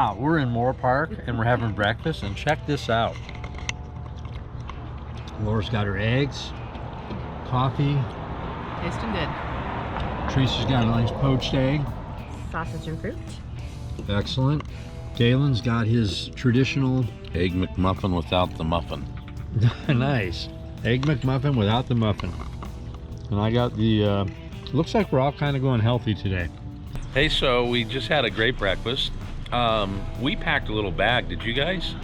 Now, we're in Moore Park and we're having breakfast, and check this out. Laura's got her eggs, coffee. Tasting good. Tracy's got a nice poached egg. Sausage and fruit. Excellent. Galen's got his traditional Egg McMuffin without the muffin. nice Egg McMuffin without the muffin. And I got the, looks like we're all kind of going healthy today. Hey, so we just had a great breakfast. We packed a little bag. Did you guys?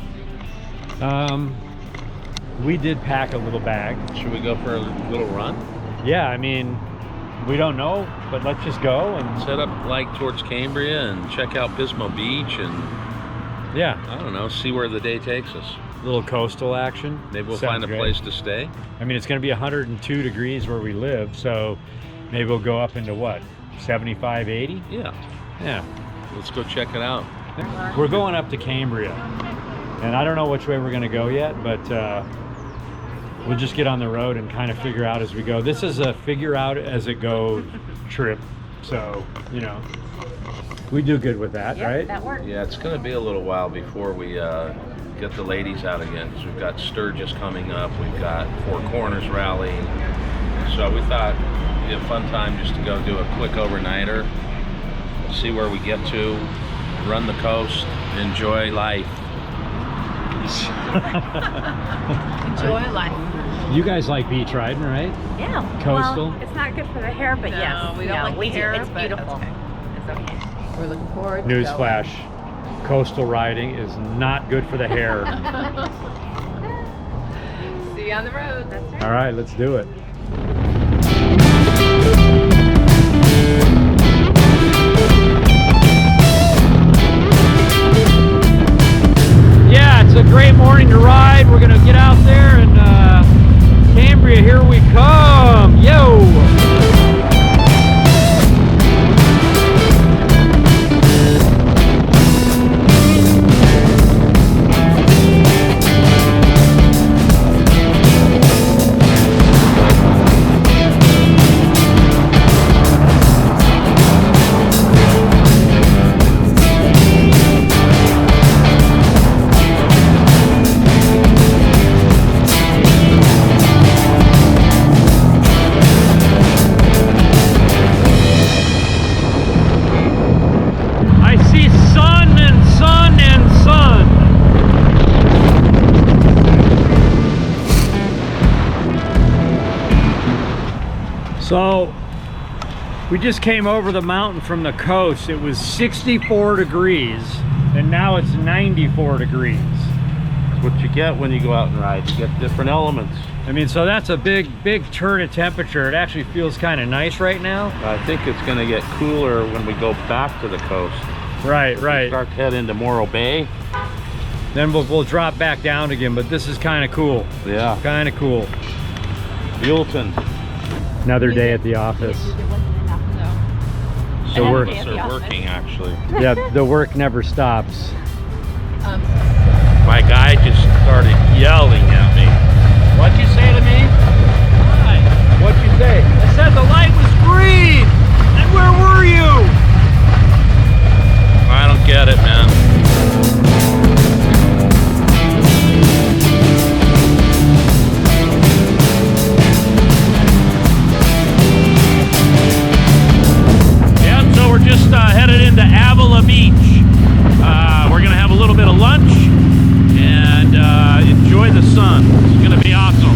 We did pack a little bag. Should we go for a little run? Yeah, I mean, we don't know, but let's just go and Set up like towards Cambria and check out Pismo Beach and yeah, I don't know, see where the day takes us. a little coastal action. Maybe we'll Sounds find a great. place to stay. I mean, it's going to be 102 degrees where we live, so maybe we'll go up into what, 75, 80? Yeah, Yeah. let's go check it out. We're going up to Cambria, and I don't know which way we're going to go yet, but we'll just get on the road and kind of figure out as we go. This is a figure out as it go trip, so, you know, we do good with that, Yep, right? that works. Yeah, it's going to be a little while before we get the ladies out again, because we've got Sturgis coming up, we've got Four Corners Rally, so we thought it'd be a fun time just to go do a quick overnighter, see where we get to, run the coast, enjoy life. Enjoy life. You guys like beach riding, right? Yeah. Coastal? Well, it's not good for the hair, but No, yes. we don't like we the hair, do. It's but beautiful. that's okay. It's okay. We're looking forward to Newsflash, coastal riding is not good for the hair. going. See you on the road. That's right. All right, let's do it. Yeah, it's a great morning to ride. We're gonna get out there and Cambria, here we come. Yo! I see sun and sun and sun. So we just came over the mountain from the coast. It was 64 degrees and now it's 94 degrees. That's what you get when you go out and ride. You get different elements. I mean, so that's a big turn of temperature. It actually feels kind of nice right now. I think it's going to get cooler when we go back to the coast. Right, right. Start to head into Morro Bay. Then we'll drop back down again, but this is kind of cool. Yeah, Kind of cool. Buellton. Another day at the office. So The we're work, working actually. yeah, the work never stops. My guy just started yelling at me. What'd you say to me? Hi. What'd you say? I said the light was green. And where were you? I don't get it, man. Yeah, so we're just headed into Avila Beach. We're gonna have a little bit of lunch and enjoy the sun. It's gonna be awesome.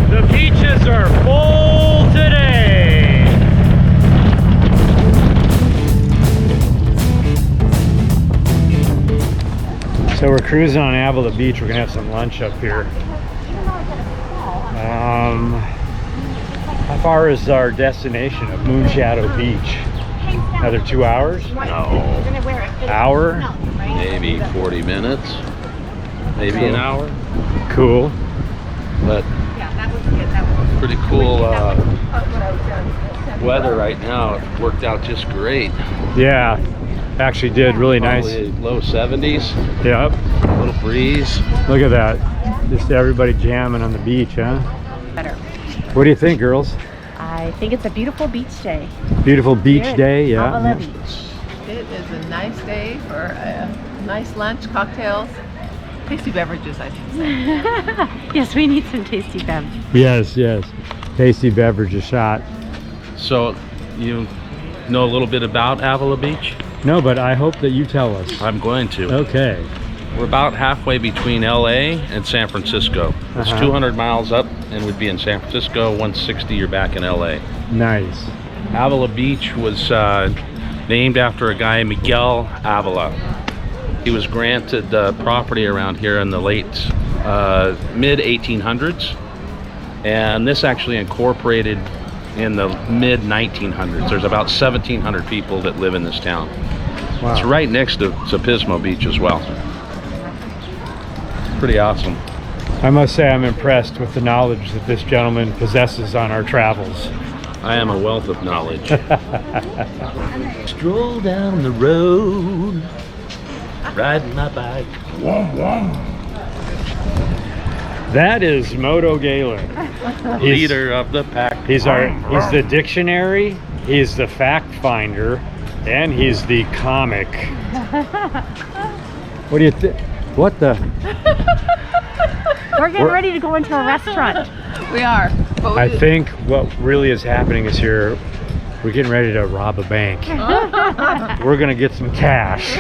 The beaches are full today. So we're cruising on Avila Beach. We're gonna have some lunch up here. How far is our destination of Moonshadow Beach? Another 2 hours? No, Hour? maybe 40 minutes, maybe an hour. Cool. But Yeah, that was good. That was pretty cool weather right now. It worked out just great. Yeah, actually did really nice. Probably low 70s, Yep. a little breeze. Look at that. Just everybody jamming on the beach, huh? better. What do you think, girls? I think it's a beautiful beach day. Beautiful beach Here at day, yeah. Avila Beach. It is a nice day for a nice lunch, cocktails, tasty beverages, I should say. Yes, we need some tasty bev. Yes, yes. Tasty beverage, a shot. So, you know a little bit about Avila Beach? No, but I hope that you tell us. I'm going to. Okay. We're about halfway between LA and San Francisco. It's 200 miles up and we'd be in San Francisco. 160, you're back in LA. Nice. Avila Beach was named after a guy, Miguel Avila. He was granted property around here in the late mid 1800s, and this actually incorporated in the mid 1900s. There's about 1,700 people that live in this town. Wow. It's right next to Pismo Beach as well. Pretty awesome. I must say I'm impressed with the knowledge that this gentleman possesses on our travels. I am a wealth of knowledge. Stroll down the road, riding my bike. That is Moto Galen. Leader of the pack. He's the dictionary, he's the fact finder, and he's the comic. What do you think? What the? We're getting ready to go into a restaurant. We are. But we I think what really is happening is here, we're getting ready to rob a bank. We're gonna get some cash.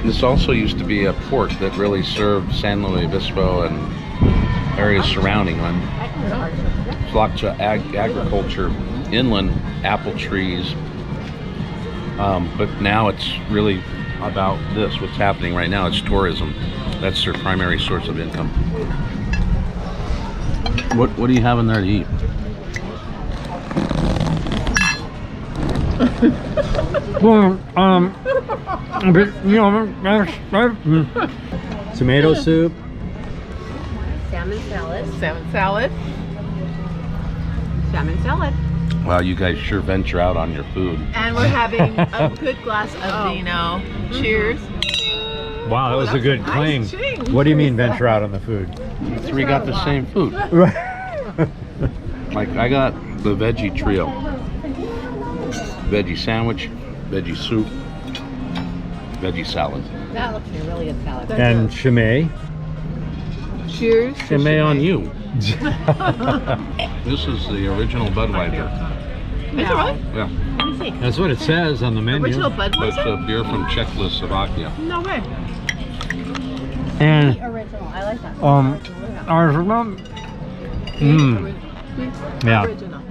This also used to be a port that really served San Luis Obispo and areas surrounding on. There's lots of agriculture, inland apple trees. But now it's really about this, what's happening right now. It's tourism. That's their primary source of income. What are you having there to eat? Well, but, you know, tomato soup. Salmon salad. salmon salad. Salmon salad. Wow, you guys sure venture out on your food. And we're having a good glass of vino. Cheers. Wow, that was a good claim. Nice. What do you mean venture out on the food? We got the same food. Like I got the veggie trio. Veggie sandwich, veggie soup, veggie salad. That looks like a really good salad. And chimay. Cheers. to Chimay on you. This is the original Budweiser. Is it right? Yeah, Let me see. That's what it says on the menu. Original that's Budweiser? a beer from Czechoslovakia. No way. And Original. I like that. ours. Yeah. Original.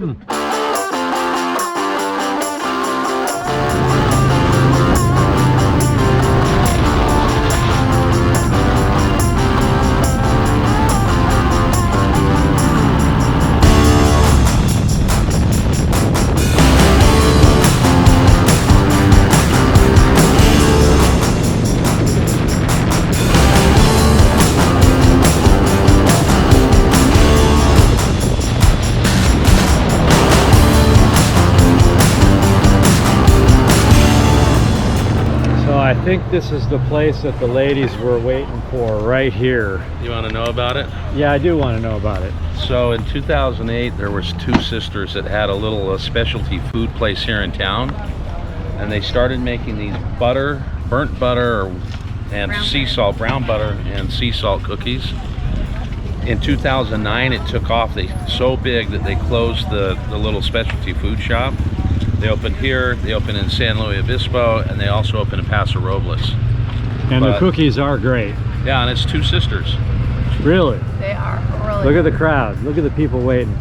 I think this is the place that the ladies were waiting for right here. You want to know about it? Yeah, I do want to know about it. So in 2008, there was two sisters that had a little specialty food place here in town, and they started making these burnt butter, and sea salt, brown butter and sea salt cookies. In 2009, it took off. So big that they closed the little specialty food shop. They opened here, they opened in San Luis Obispo, and they also opened in Paso Robles. And the cookies are great. Yeah, and it's two sisters. Really? They are really. Look at the crowd. Look at the people waiting.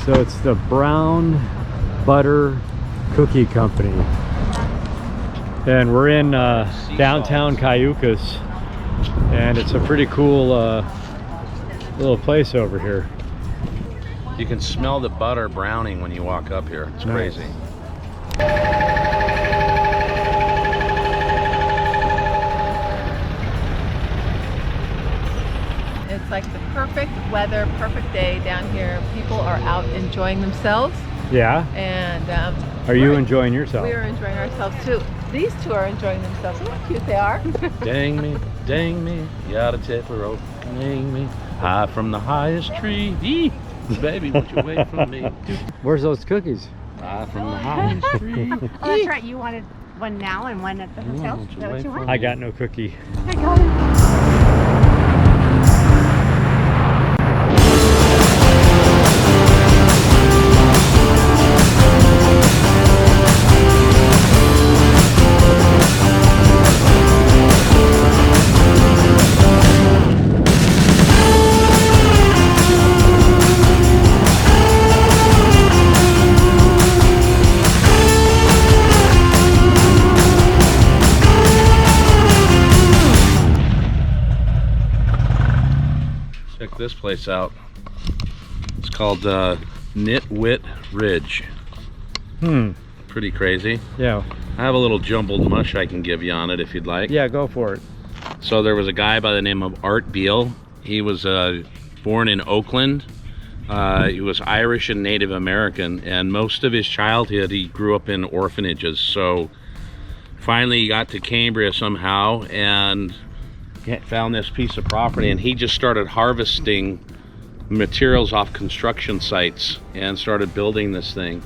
So it's the Brown Butter Cookie Company. And we're in downtown Cayucas. And it's a pretty cool little place over here. You can smell the butter browning when you walk up here. It's Nice. crazy. It's like the perfect weather, perfect day down here. People are out enjoying themselves. Yeah? And Are you enjoying yourself? we are enjoying ourselves too. These two are enjoying themselves. Look how cute they are. Dang me, you oughta tip her off. Dang me, high from the highest tree. Eee. Baby, won't you wait for me? Where's those cookies? From the high street. Oh, that's right. You wanted one now and one at the hotel. won't you Is that what wait you for want? I got no cookie. I got it. Check this place out. It's called Nitt Witt Ridge. Pretty crazy. Yeah. I have a little jumbled mush I can give you on it if you'd like. Yeah, go for it. So there was a guy by the name of Art Beale. He was born in Oakland. He was Irish and Native American, and most of his childhood he grew up in orphanages. So finally he got to Cambria somehow and found this piece of property, and he just started harvesting materials off construction sites and started building this thing.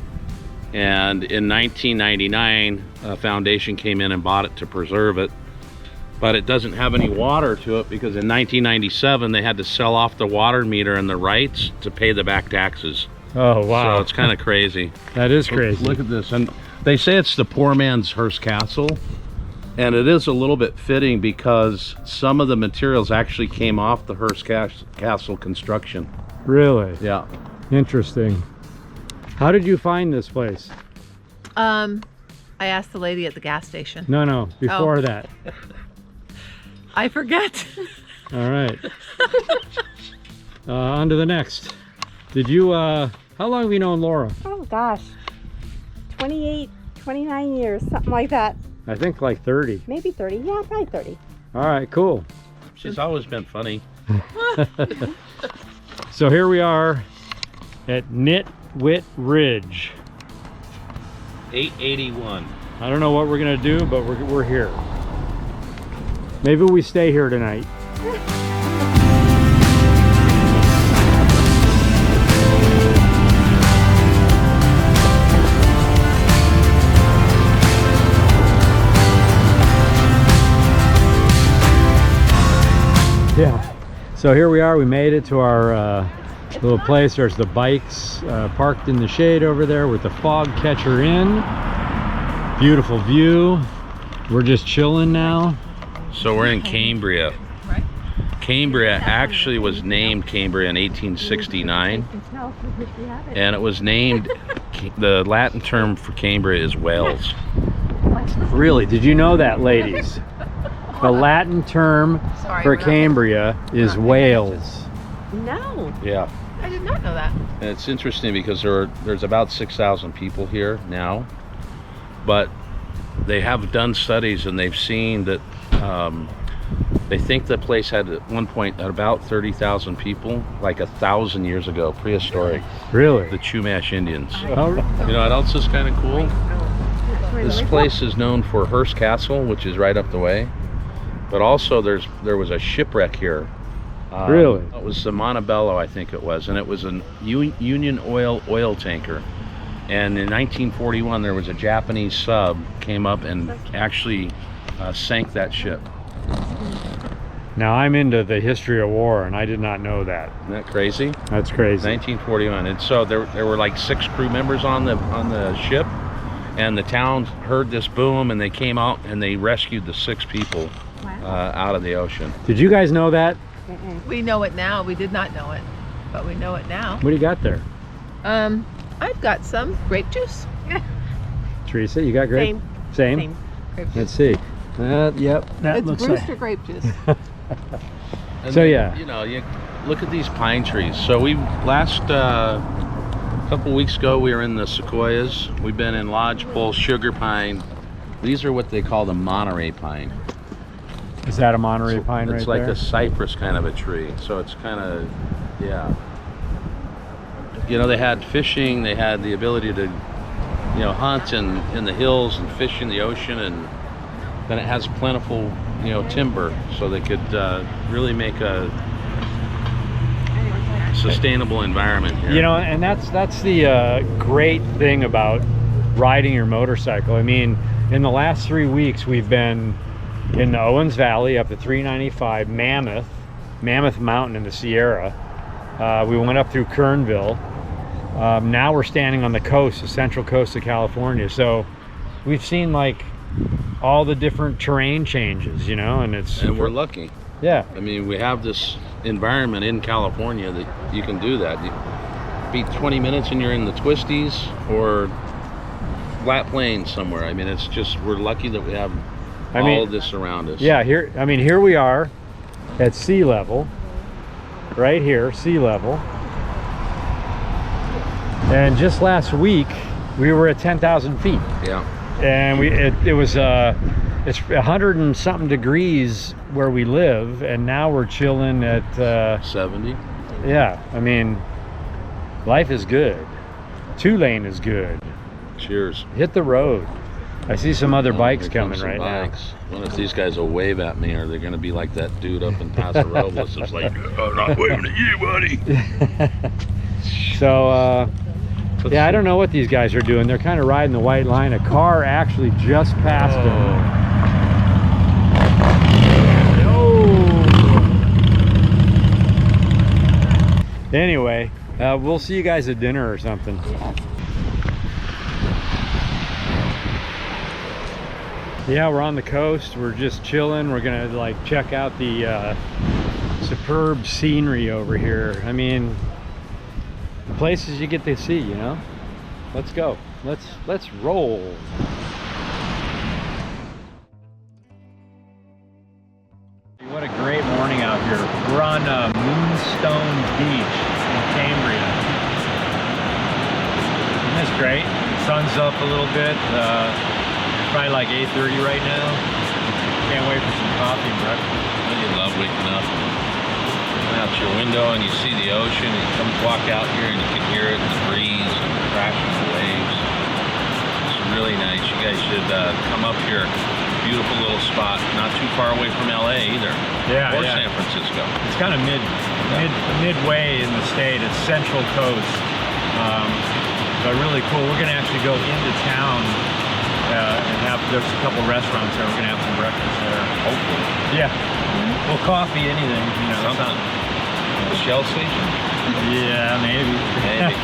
And in 1999 a foundation came in and bought it to preserve it, but it doesn't have any water to it because in 1997 they had to sell off the water meter and the rights to pay the back taxes. Oh, wow. So it's kind of crazy. That is crazy. Look at this, and they say it's the poor man's Hearst Castle. And it is a little bit fitting because some of the materials actually came off the Hearst Castle construction. Really? Yeah. Interesting. How did you find this place? I asked the lady at the gas station. No, before Oh. that. I forget. All right. On to the next. Did you, how long have you known Laura? Oh gosh, 28, 29 years, something like that. I think like 30. Maybe 30. Yeah, probably 30. All right, cool. She's always been funny. So here we are at Nitt Witt Ridge. 881. I don't know what we're gonna do, but we're here. Maybe we stay here tonight. Yeah, so here we are. We made it to our little place. There's the bikes parked in the shade over there with the fog catcher in. Beautiful view. We're just chilling now. So we're in Cambria. Right. Cambria actually was named Cambria in 1869, and it was named, the Latin term for Cambria is Wales. Really? Did you know that, ladies? The Latin term Sorry, for we're not- Cambria is Wales. No. Yeah. I did not know that. And it's interesting because there's about 6,000 people here now, but they have done studies and they've seen that they think the place had at one point about 30,000 people, like 1,000 years ago, prehistoric. Really? The Chumash Indians. Oh, You know what else is kind of cool? This place is known for Hearst Castle, which is right up the way, but also there was a shipwreck here. Really? It was the Montebello, I think it was, and it was a Union oil tanker. And in 1941, there was a Japanese sub came up and actually sank that ship. now I'm into the history of war, and I did not know that. Isn't that crazy? That's crazy. 1941, and so there were like 6 crew members on the ship, and the town heard this boom, and they came out and they rescued the 6 people out of the ocean. Did you guys know that? We know it now. We did not know it, but we know it now. What do you got there? I've got some grape juice. Teresa, you got grape? Same. Same? Grape juice. Let's see. Yep, that It's looks Brewster like. grape juice. And So, then, yeah. you know, you look at these pine trees. So we last couple weeks ago we were in the sequoias. We've been in lodgepole, sugar pine. These are what they call the Monterey pine. Is that a Monterey pine right It's like there? a cypress kind of a tree. So it's kind of, yeah. You know, they had fishing. They had the ability to, you know, hunt in the hills and fish in the ocean, and then it has plentiful, you know, timber, so they could really make a sustainable environment here. You know, and that's the great thing about riding your motorcycle. I mean, in the last 3 weeks, we've been in the Owens Valley up to 395, Mammoth Mountain in the Sierra. We went up through Kernville. Now we're standing on the coast, the central coast of California. So we've seen like all the different terrain changes, you know, and we're lucky. Yeah. I mean, we have this environment in California that you can do that. You be 20 minutes and you're in the twisties or flat plains somewhere. I mean, it's just, we're lucky that we have all of this around us. Yeah, here we are at sea level, right here, sea level. And just last week, we were at 10,000 feet. Yeah. And it's 100 and something degrees where we live, and now we're chilling at 70. Yeah, I mean, life is good. 2-lane is good. Cheers. Hit the road. I see some other bikes coming right now. What if these guys will wave at me? Are they going to be like that dude up in Paso Robles? It's like, I'm not waving at you, buddy. So, yeah, I don't know what these guys are doing. They're kind of riding the white line. A car actually just passed them. Anyway, we'll see you guys at dinner or something. Yeah, we're on the coast. We're just chilling. We're gonna like check out the superb scenery over here. I mean, the places you get to see, you know. Let's go. Let's roll. What a great morning out here. We're on Moonstone Beach in Cambria. Isn't this great? The sun's up a little bit. Probably like 8:30 right now. Can't wait for some coffee and breakfast. You love waking up, looking out your window and you see the ocean, and you come walk out here and you can hear it, the breeze and the crashing of the waves. It's really nice. You guys should come up here. Beautiful little spot, not too far away from LA either. Yeah, or yeah. San Francisco. It's kind of midway in the state. It's Central Coast, but really cool. We're gonna actually go into town and there's a couple restaurants there. We're gonna have some breakfast there. Hopefully. Yeah. Well, coffee, anything, you know. Something. A Shell station? Yeah, maybe. Maybe.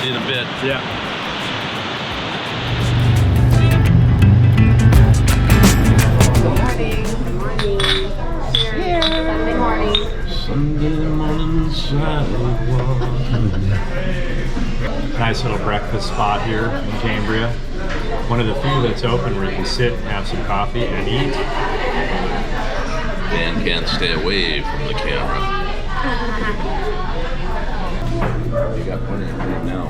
See you in a bit. Yeah. Sunday morning. Sunday morning sidewalk. Nice little breakfast spot here in Cambria. One of the few that's open where you can sit and have some coffee and eat. Dan can't stay away from the camera. You got plenty of food now.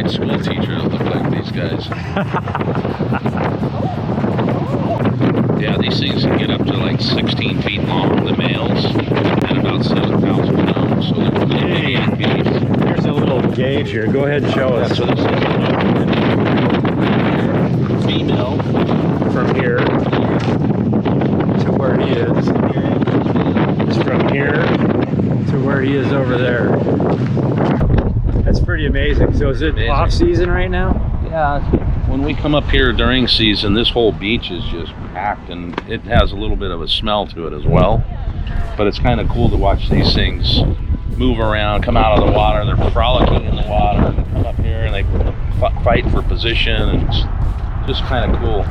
School teacher that looked like these guys. Yeah, these things can get up to like 16 feet long, the males, and about 7,000 pounds, so they're pretty big beasts. Here's a little gauge here. Go ahead and show us. So this is female From here to where he is. It's from here to where he is over there. That's pretty amazing. So is it off season right now? Yeah. When we come up here during season, this whole beach is just packed, and it has a little bit of a smell to it as well. But it's kind of cool to watch these things move around, come out of the water. They're frolicking in the water, and they come up here and they fight for position, and it's just kind of cool.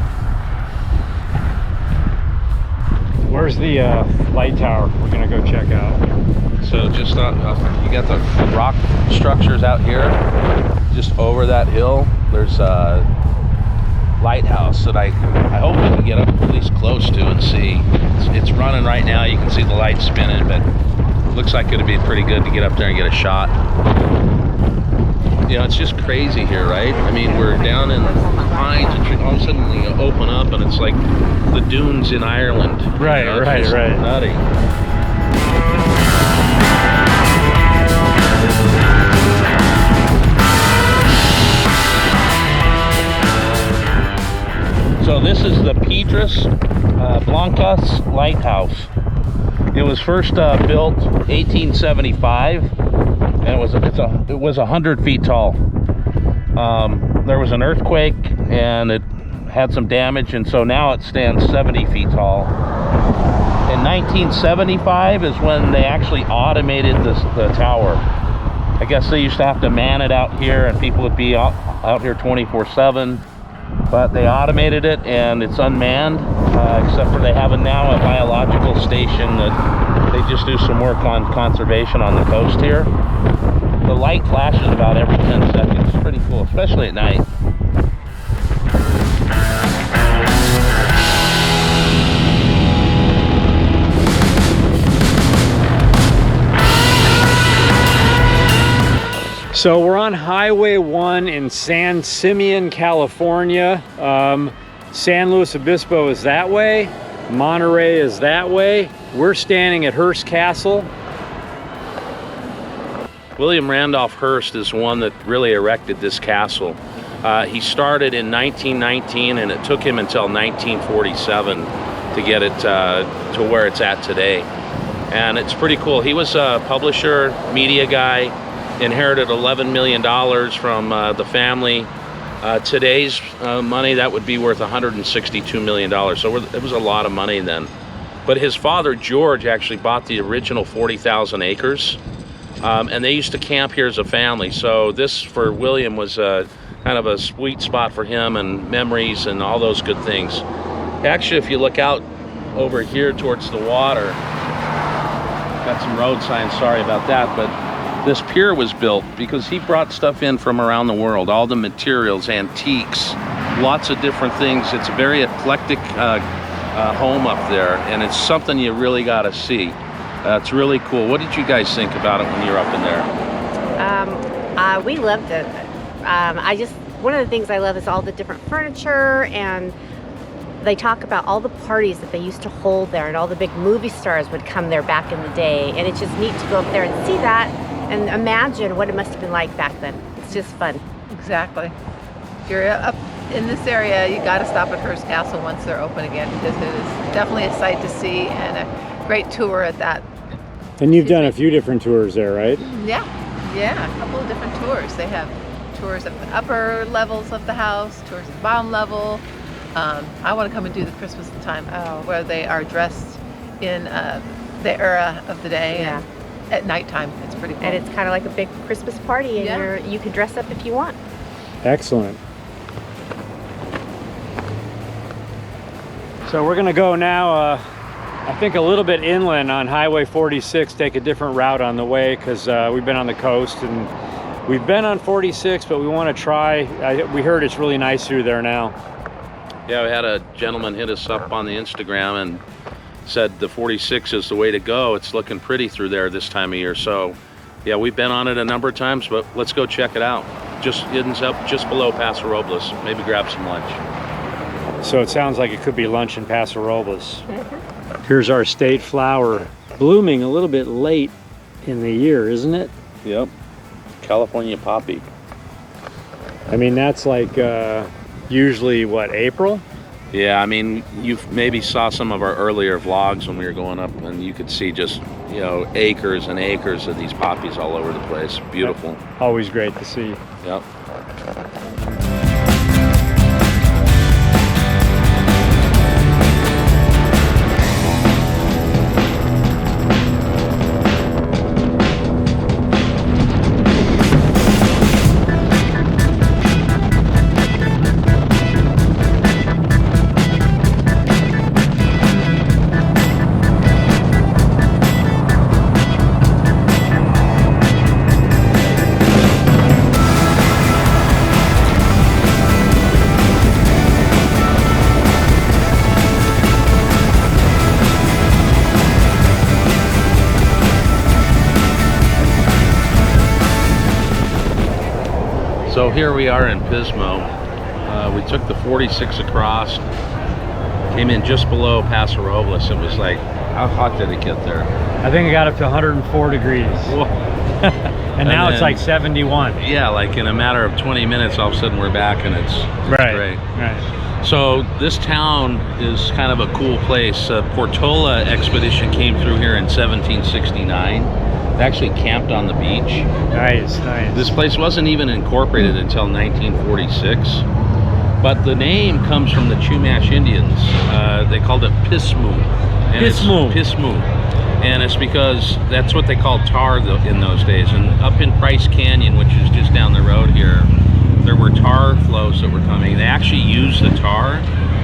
Where's the light tower we're gonna go check out? So just you got the rock structures out here, just over that hill. There's a lighthouse that I hope we can get up at least close to and see. It's running right now. You can see the lights spinning, but it looks like it'd be pretty good to get up there and get a shot. You know, it's just crazy here, right? I mean, we're down in pines and trees. All of a sudden, you open up and it's like the dunes in Ireland. Right, you know? right. Nutty. So this is the Piedras Blancas Lighthouse. It was first built 1875, and it was 100 feet tall. There was an earthquake, and it had some damage, and so now it stands 70 feet tall. In 1975 is when they actually automated the tower. I guess they used to have to man it out here, and people would be out here 24/7. But they automated it, and it's unmanned, except for they have now a biological station that they just do some work on conservation on the coast here. The light flashes about every 10 seconds. It's pretty cool, especially at night. So we're on Highway 1 in San Simeon, California. San Luis Obispo is that way. Monterey is that way. We're standing at Hearst Castle. William Randolph Hearst is one that really erected this castle. He started in 1919, and it took him until 1947 to get it to where it's at today. And it's pretty cool. He was a publisher, media guy, inherited $11 million from the family. Today's money, that would be worth $162 million. So it was a lot of money then. But his father, George, actually bought the original 40,000 acres. And they used to camp here as a family. So this, for William, was kind of a sweet spot for him, and memories and all those good things. Actually, if you look out over here towards the water, got some road signs, sorry about that, but this pier was built because he brought stuff in from around the world, all the materials, antiques, lots of different things. It's a very eclectic home up there, and it's something you really got to see. It's really cool. What did you guys think about it when you were up in there? We loved it. One of the things I love is all the different furniture, and they talk about all the parties that they used to hold there, and all the big movie stars would come there back in the day, and it's just neat to go up there and see that and imagine what it must have been like back then. It's just fun. Exactly. If you're up in this area, you got to stop at Hearst Castle once they're open again, because it is definitely a sight to see and a great tour at that. And you've done a few different tours there, right? Yeah, a couple of different tours. They have tours of the upper levels of the house, tours of the bottom level. I want to come and do the Christmas time where they are dressed in the era of the day. Yeah. And at nighttime, it's pretty cool. And it's kind of like a big Christmas party, and you can dress up if you want. Excellent. So we're gonna go now, I think a little bit inland on Highway 46, take a different route on the way, because we've been on the coast, and we've been on 46, but we want to try, we heard it's really nice through there now. Yeah, we had a gentleman hit us up on the Instagram and said the 46 is the way to go. It's looking pretty through there this time of year. So yeah, we've been on it a number of times, but let's go check it out. Just ends up just below Paso Robles. Maybe grab some lunch. So it sounds like it could be lunch in Paso Robles. Here's our state flower, blooming a little bit late in the year, isn't it? Yep, California poppy. I mean, that's like usually what, April? Yeah, I mean, you maybe saw some of our earlier vlogs when we were going up, and you could see just, you know, acres and acres of these poppies all over the place. Beautiful. Always great to see. Yep. So here we are in Pismo. We took the 46 across, came in just below Paso Robles. It was like, how hot did it get there? I think it got up to 104 degrees. Whoa. And now then, it's like 71. Yeah, like in a matter of 20 minutes, all of a sudden we're back and it's great. Right. So this town is kind of a cool place. Portola expedition came through here in 1769. They actually camped on the beach. Nice, nice. This place wasn't even incorporated until 1946. But the name comes from the Chumash Indians. They called it Pismo. Pismo. And it's because that's what they called tar in those days. And up in Price Canyon, which is just down the road here, there were tar flows that were coming. They actually used the tar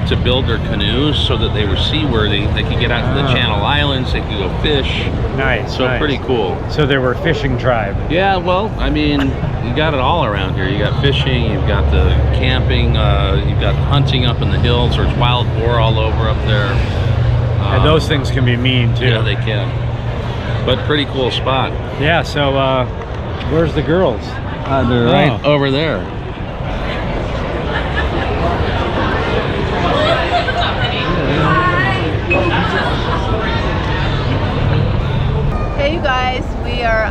to build their canoes so that they were seaworthy. They could get out to the Channel Islands, they could go fish. Nice. So nice. pretty cool. So they were a fishing tribe. Yeah, well, I mean, you got it all around here. You got fishing, you've got the camping, you've got hunting up in the hills. There's wild boar all over up there. And those things can be mean too. Yeah, they can. But pretty cool spot. Yeah, so where's the girls? They're right over there. Hey you guys, we are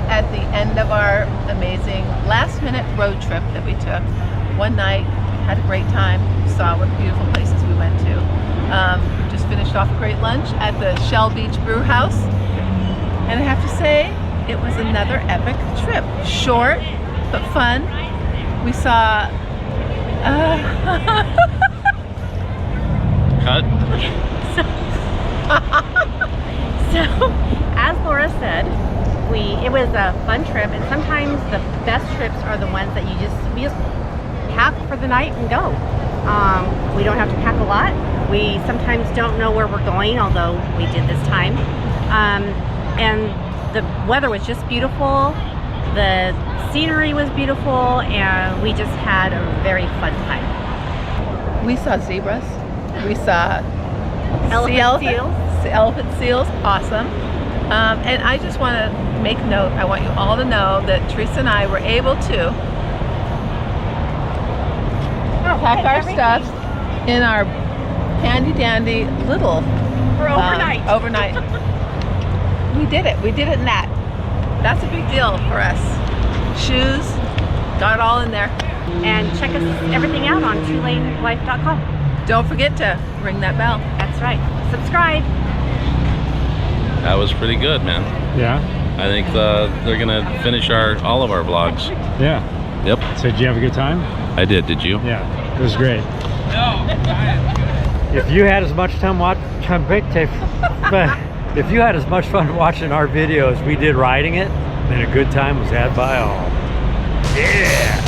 at the end of our amazing last minute road trip that we took. One night, had a great time, saw what beautiful places we went to. Just finished off a great lunch at the Shell Beach Brew House. And I have to say, it was another epic trip. Short, but fun. We saw... Cut. So, as Laura said, it was a fun trip, and sometimes the best trips are the ones that we just pack for the night and go. We don't have to pack a lot. We sometimes don't know where we're going, although we did this time. And the weather was just beautiful. The scenery was beautiful, and we just had a very fun time. We saw zebras. We saw elephant seals, awesome. And I just want to make note, I want you all to know that Teresa and I were able to pack our stuff in our handy dandy little For overnight. We did it in that. That's a big deal for us. Shoes, got it all in there. And check everything out on TrueLaneLife.com. Don't forget to ring that bell. That's right. Subscribe. That was pretty good, man. Yeah. I think they're gonna finish all of our vlogs. Yeah. Yep. So did you have a good time? I did. Did you? Yeah. It was great. If you had as much time if you had as much fun watching our video as we did riding it, then a good time was had by all. Yeah.